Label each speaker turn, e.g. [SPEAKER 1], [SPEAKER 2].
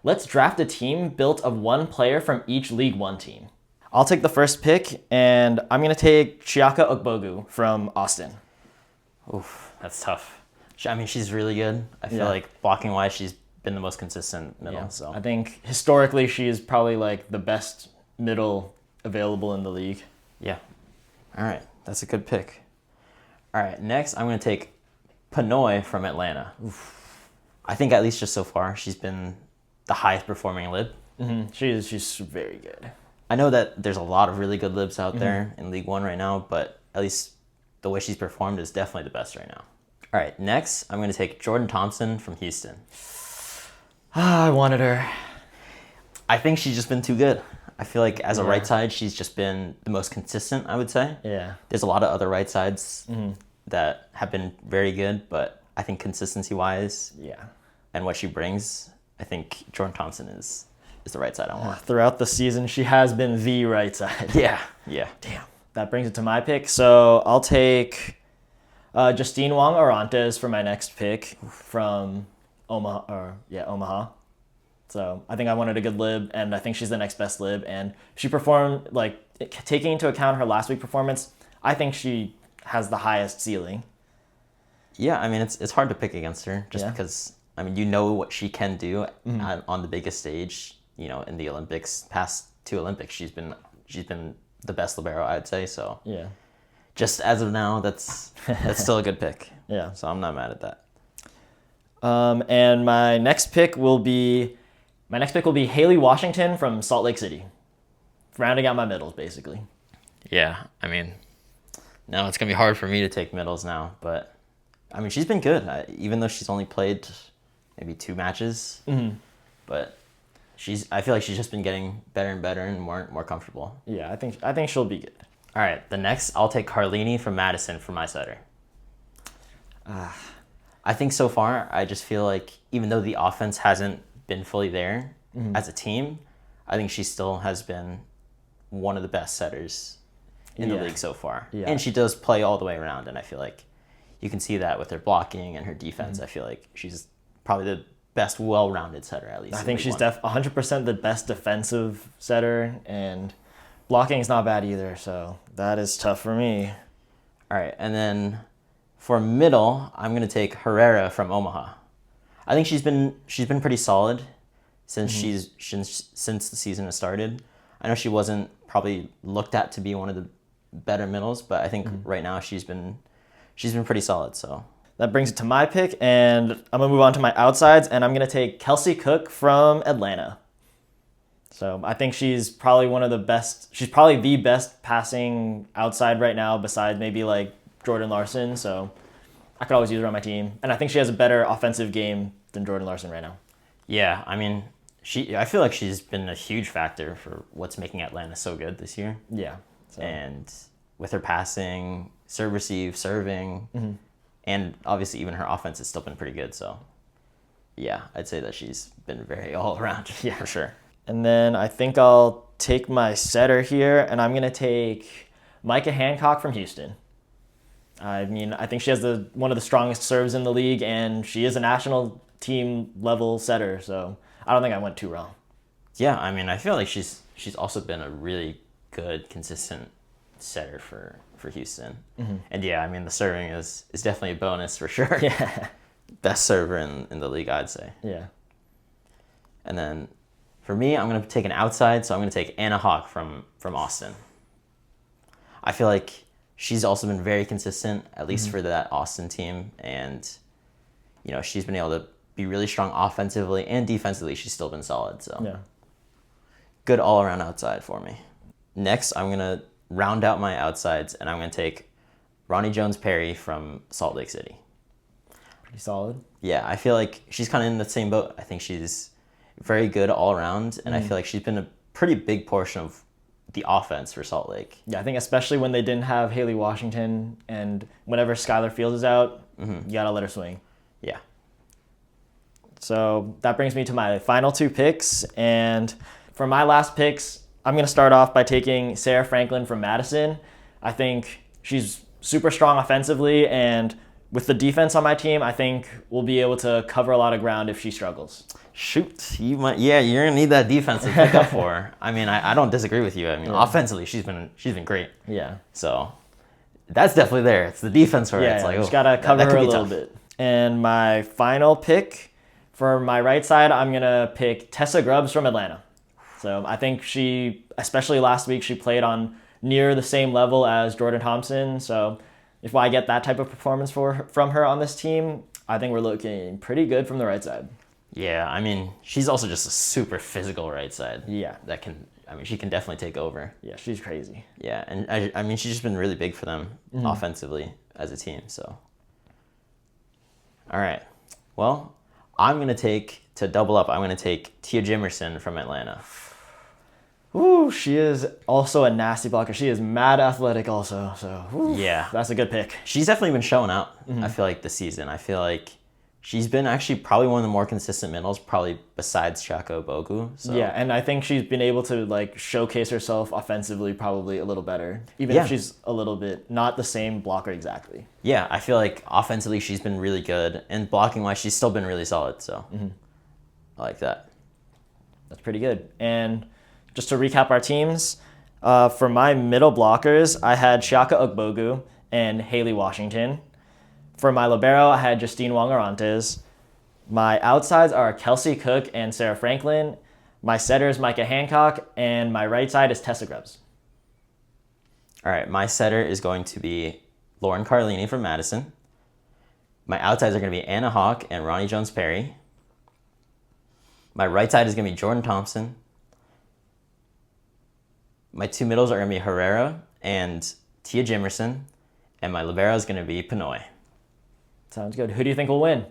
[SPEAKER 1] Let's draft a team built of one player from each League One team. I'll take the first pick, and I'm going to take Chiaka Okbogu from Austin.
[SPEAKER 2] Oof, that's tough. I mean, she's really good. I feel
[SPEAKER 1] Yeah.
[SPEAKER 2] like blocking-wise, she's been the most consistent middle.
[SPEAKER 1] Yeah.
[SPEAKER 2] So
[SPEAKER 1] I think historically she is probably like the best middle available in the league.
[SPEAKER 2] yeah. All right, that's a good pick. All right, next I'm going to take Pinoy from Atlanta. I think at least just so far, she's been the highest performing lib.
[SPEAKER 1] She's very good.
[SPEAKER 2] I know that there's a lot of really good libs out there in League One right now, but at least the way she's performed is definitely the best right now. All right, next I'm going to take Jordan Thompson from Houston.
[SPEAKER 1] I wanted her.
[SPEAKER 2] I think she's just been too good. I feel like as a right side, she's just been the most consistent, I would say.
[SPEAKER 1] Yeah.
[SPEAKER 2] There's a lot of other right sides that have been very good, but I think consistency-wise
[SPEAKER 1] Yeah.
[SPEAKER 2] and what she brings, I think Jordan Thompson is the right side I want.
[SPEAKER 1] Throughout the season, she has been the right side.
[SPEAKER 2] Yeah.
[SPEAKER 1] Damn. That brings it to my pick. So I'll take Justine Wong Orantes for my next pick from Omaha. So I think I wanted a good lib, and I think she's the next best lib. And she performed, like, taking into account her last week performance, I think she has the highest ceiling.
[SPEAKER 2] Yeah, I mean, it's hard to pick against her just
[SPEAKER 1] Yeah.
[SPEAKER 2] because, I mean, you know what she can do on the biggest stage, in the Olympics. Past 2 Olympics, she's been the best libero, I'd say. So
[SPEAKER 1] Yeah.
[SPEAKER 2] just as of now, that's still a good pick.
[SPEAKER 1] Yeah.
[SPEAKER 2] So I'm not mad at that.
[SPEAKER 1] And my next pick will be Haley Washington from Salt Lake City, rounding out my middles basically.
[SPEAKER 2] Yeah, I mean, now it's gonna be hard for me to take middles now, but I mean, she's been good, even though she's only played maybe 2 matches. But I feel like she's just been getting better and better and more comfortable.
[SPEAKER 1] Yeah, I think she'll be good.
[SPEAKER 2] All right, the next I'll take Carlini from Madison for my setter. I think so far I just feel like even though the offense hasn't been fully there as a team, I think she still has been one of the best setters in the league so far.
[SPEAKER 1] Yeah.
[SPEAKER 2] And she does play all the way around, and I feel like you can see that with her blocking and her defense. I feel like she's probably the best well-rounded setter, at least.
[SPEAKER 1] I think she's 100% the best defensive setter, and blocking is not bad either, so that is tough for me.
[SPEAKER 2] All right, and then for middle, I'm going to take Herrera from Omaha. I think she's been pretty solid since since the season has started. I know she wasn't probably looked at to be one of the better middles, but I think right now she's been pretty solid. So
[SPEAKER 1] that brings it to my pick, and I'm gonna move on to my outsides, and I'm gonna take Kelsey Cook from Atlanta. So I think she's probably one of the best. She's probably the best passing outside right now, besides maybe like Jordan Larson. So I could always use her on my team, and I think she has a better offensive game than Jordan Larson right now.
[SPEAKER 2] yeah, I mean, I feel like she's been a huge factor for what's making Atlanta so good this year.
[SPEAKER 1] Yeah. So.
[SPEAKER 2] And with her passing, serve, receive, serving, and obviously even her offense has still been pretty good. So yeah, I'd say that she's been very all around.
[SPEAKER 1] Yeah.
[SPEAKER 2] For sure.
[SPEAKER 1] And then I think I'll take my setter here, and I'm going to take Micah Hancock from Houston. I mean, I think she has one of the strongest serves in the league, and she is a national team level setter, so I don't think I went too wrong.
[SPEAKER 2] Yeah, I mean, I feel like she's also been a really good, consistent setter for Houston. And yeah, I mean, the serving is definitely a bonus for sure.
[SPEAKER 1] Yeah.
[SPEAKER 2] Best server in the league, I'd say.
[SPEAKER 1] Yeah.
[SPEAKER 2] And then for me, I'm going to take an outside, so I'm going to take Anna Hawk from Austin. I feel like she's also been very consistent, at least for that Austin team. And, she's been able to be really strong offensively and defensively. She's still been solid. So
[SPEAKER 1] Yeah.
[SPEAKER 2] good all-around outside for me. Next, I'm going to round out my outsides, and I'm going to take Ronnie Jones-Perry from Salt Lake City.
[SPEAKER 1] Pretty solid.
[SPEAKER 2] Yeah, I feel like she's kind of in the same boat. I think she's very good all around, and I feel like she's been a pretty big portion of the offense for Salt Lake.
[SPEAKER 1] Yeah, I think especially when they didn't have Haley Washington, and whenever Skylar Fields is out, you got to let her swing.
[SPEAKER 2] Yeah.
[SPEAKER 1] So that brings me to my final 2 picks. And for my last picks, I'm going to start off by taking Sarah Franklin from Madison. I think she's super strong offensively, and with the defense on my team, I think we'll be able to cover a lot of ground if she struggles.
[SPEAKER 2] Shoot, you might. Yeah, you're gonna need that defense to pick up for her. I mean, I don't disagree with you. I mean, offensively, she's been great.
[SPEAKER 1] Yeah.
[SPEAKER 2] So that's definitely there. It's the defense where it's like,
[SPEAKER 1] just gotta cover her a little bit. And my final pick for my right side, I'm gonna pick Tessa Grubbs from Atlanta. So I think she, especially last week, she played on near the same level as Jordan Thompson. So if I get that type of performance from her on this team, I think we're looking pretty good from the right side.
[SPEAKER 2] Yeah, I mean, she's also just a super physical right side.
[SPEAKER 1] Yeah.
[SPEAKER 2] She can definitely take over.
[SPEAKER 1] Yeah, she's crazy.
[SPEAKER 2] Yeah, and I mean, she's just been really big for them offensively as a team, so. All right. Well, to double up, I'm going to take Tia Jimerson from Atlanta.
[SPEAKER 1] Ooh, she is also a nasty blocker. She is mad athletic also, so
[SPEAKER 2] yeah.
[SPEAKER 1] That's a good pick.
[SPEAKER 2] She's definitely been showing out, I feel like, this season. I feel like she's been actually probably one of the more consistent middles, probably besides Shaka Bogu. So.
[SPEAKER 1] Yeah, and I think she's been able to like showcase herself offensively probably a little better, even if she's a little bit not the same blocker exactly.
[SPEAKER 2] Yeah, I feel like offensively she's been really good, and blocking-wise she's still been really solid, so I like that.
[SPEAKER 1] That's pretty good. And just to recap our teams, for my middle blockers, I had Shaka Ogbogu and Haley Washington. For my libero, I had Justine Wong-Orantes. My outsides are Kelsey Cook and Sarah Franklin. My setter is Micah Hancock, and my right side is Tessa Grubbs.
[SPEAKER 2] All right, my setter is going to be Lauren Carlini from Madison. My outsides are going to be Anna Hawk and Ronnie Jones-Perry. My right side is going to be Jordan Thompson. My two middles are going to be Herrera and Tia Jimerson, and my libero is going to be Pinoy.
[SPEAKER 1] Sounds good. Who do you think will win?